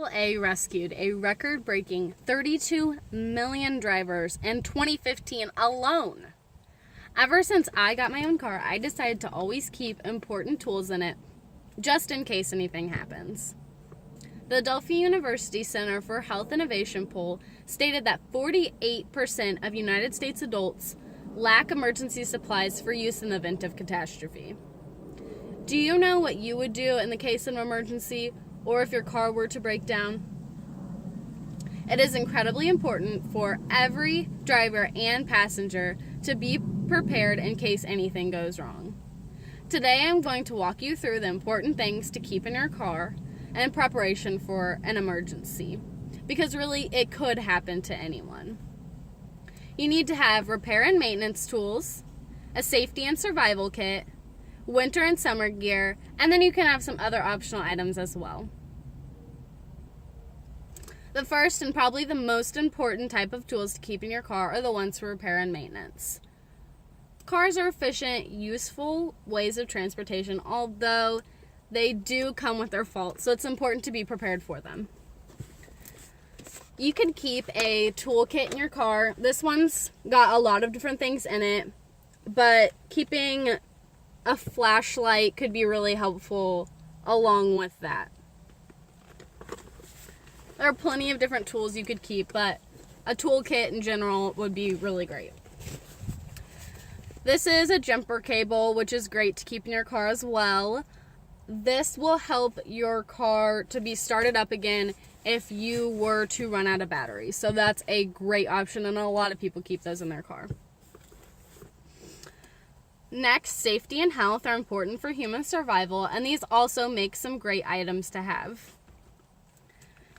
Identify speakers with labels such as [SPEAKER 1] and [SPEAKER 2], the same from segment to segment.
[SPEAKER 1] AAA rescued a record-breaking 32 million drivers in 2015 alone. Ever since I got my own car, I decided to always keep important tools in it, just in case anything happens. The Adelphi University Center for Health Innovation poll stated that 48% of United States adults lack emergency supplies for use in the event of catastrophe. Do you know what you would do in the case of an emergency, or if your car were to break down? It is incredibly important for every driver and passenger to be prepared in case anything goes wrong. Today I'm going to walk you through the important things to keep in your car in preparation for an emergency, because really it could happen to anyone. You need to have repair and maintenance tools, a safety and survival kit, winter and summer gear, and then you can have some other optional items as well. The first and probably the most important type of tools to keep in your car are the ones for repair and maintenance. Cars are efficient, useful ways of transportation, although they do come with their faults, so it's important to be prepared for them. You can keep a toolkit in your car. This one's got a lot of different things in it, but keeping a flashlight could be really helpful along with that. There are plenty of different tools you could keep, but a toolkit in general would be really great. This is a jumper cable, which is great to keep in your car as well. This will help your car to be started up again if you were to run out of battery. So that's a great option, and a lot of people keep those in their car. Next, safety and health are important for human survival, and these also make some great items to have.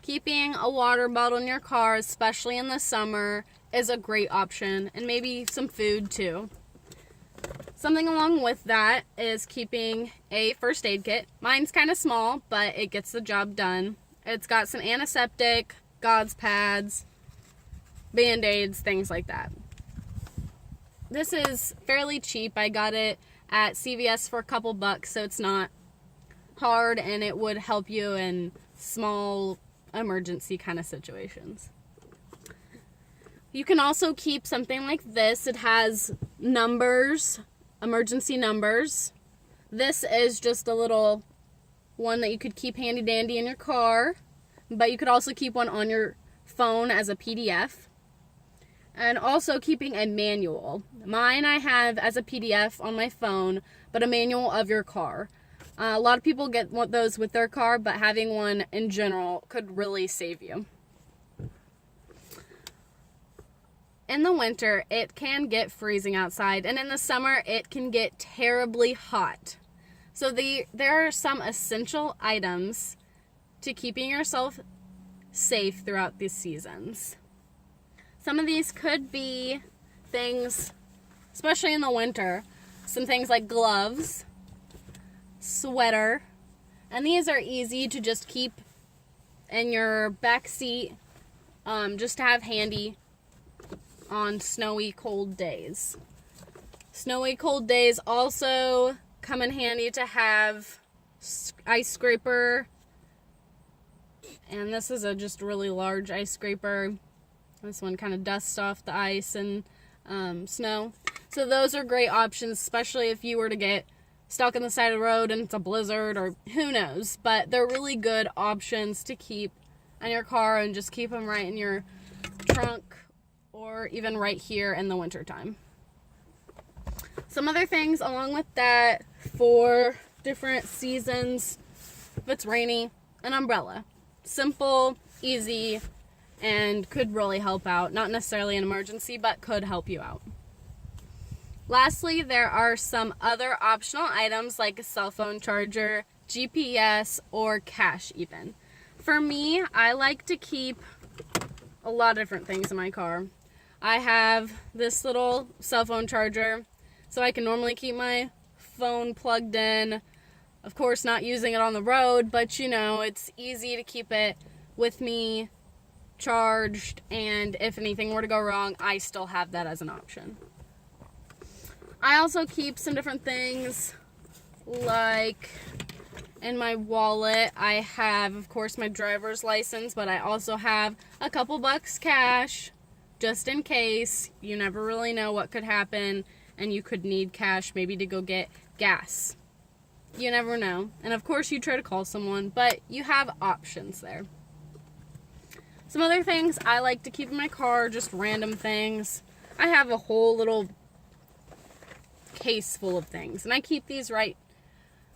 [SPEAKER 1] Keeping a water bottle in your car, especially in the summer, is a great option, and maybe some food too. Something along with that is keeping a first aid kit. Mine's kind of small, but it gets the job done. It's got some antiseptic, gauze pads, band-aids, things like that. This is fairly cheap. I got it at CVS for a couple bucks, so it's not hard, and it would help you in small emergency kind of situations. You can also keep something like this. It has numbers, emergency numbers. This is just a little one that you could keep handy dandy in your car, but you could also keep one on your phone as a PDF. And also keeping a manual. Mine I have as a PDF on my phone, but a manual of your car. A lot of people get those with their car, but having one in general could really save you. In the winter, it can get freezing outside, and in the summer, it can get terribly hot. So there are some essential items to keeping yourself safe throughout these seasons. Some of these could be things, especially in the winter, some things like gloves, sweater, and these are easy to just keep in your back seat, just to have handy on snowy, cold days. Snowy, cold days also come in handy to have ice scraper, and this is a just really large ice scraper. This one kind of dusts off the ice and snow. So those are great options, especially if you were to get stuck on the side of the road and it's a blizzard, or who knows. But they're really good options to keep in your car, and just keep them right in your trunk or even right here in the wintertime. Some other things along with that for different seasons, if it's rainy, an umbrella. Simple, easy, and could really help out. Not necessarily an emergency, but could help you out. Lastly, there are some other optional items like a cell phone charger, GPS, or cash even. For me, I like to keep a lot of different things in my car. I have this little cell phone charger, so I can normally keep my phone plugged in. Of course, not using it on the road, but you know, it's easy to keep it with me charged, and if anything were to go wrong, I still have that as an option. I also keep some different things like In my wallet, I have, of course, my driver's license, but I also have a couple bucks cash, just in case. You never really know what could happen, and you could need cash maybe to go get gas. You never know. And of course, you try to call someone, but you have options there. Some other things I like to keep in my car, just random things. I have a whole little case full of things, and I keep these right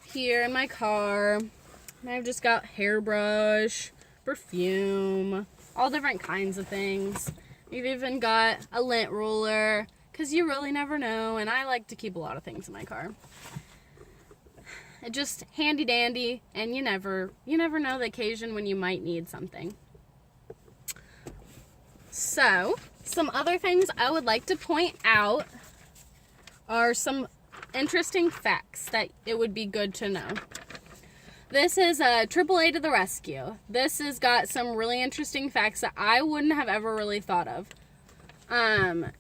[SPEAKER 1] here in my car. And I've just got hairbrush, perfume, all different kinds of things. We've even got a lint roller, because you really never know, and I like to keep a lot of things in my car. It's just handy dandy, and you never know the occasion when you might need something. So, some other things I would like to point out are some interesting facts that it would be good to know. This is a AAA to the rescue. This has got some really interesting facts that I wouldn't have ever really thought of.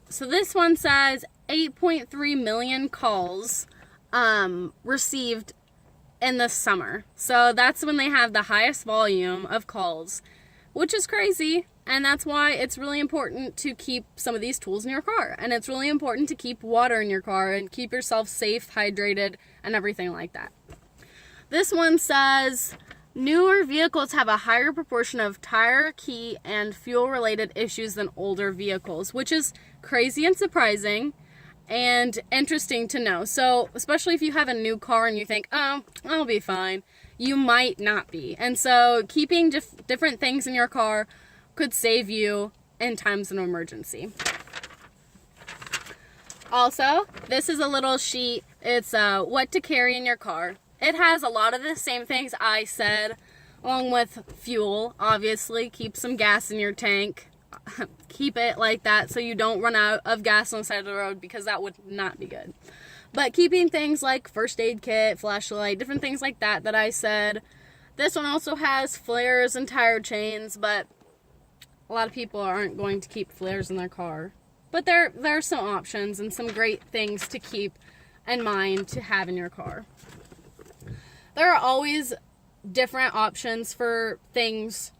[SPEAKER 1] So this one says 8.3 million calls received in the summer. So that's when they have the highest volume of calls, which is crazy. And that's why it's really important to keep some of these tools in your car. And it's really important to keep water in your car and keep yourself safe, hydrated, and everything like that. This one says, newer vehicles have a higher proportion of tire, key, and fuel-related issues than older vehicles, which is crazy and surprising and interesting to know. So, especially if you have a new car and you think, oh, I'll be fine, you might not be. And so, keeping different things in your car could save you in times of emergency. Also, this is a little sheet. It's what to carry in your car. It has a lot of the same things I said, along with fuel, obviously. Keep some gas in your tank. Keep it like that so you don't run out of gas on the side of the road, because that would not be good. But keeping things like first aid kit, flashlight, different things like that I said. This one also has flares and tire chains, but a lot of people aren't going to keep flares in their car. But there are some options and some great things to keep in mind to have in your car. There are always different options for things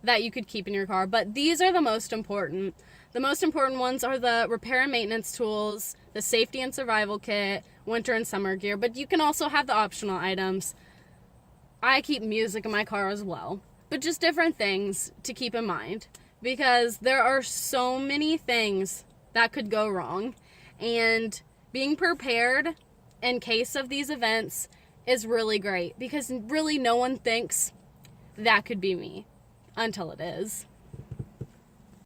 [SPEAKER 1] that you could keep in your car, but these are the most important. The most important ones are the repair and maintenance tools, the safety and survival kit, winter and summer gear, but you can also have the optional items. I keep music in my car as well, but just different things to keep in mind, because there are so many things that could go wrong, and being prepared in case of these events is really great, because really no one thinks that could be me until it is.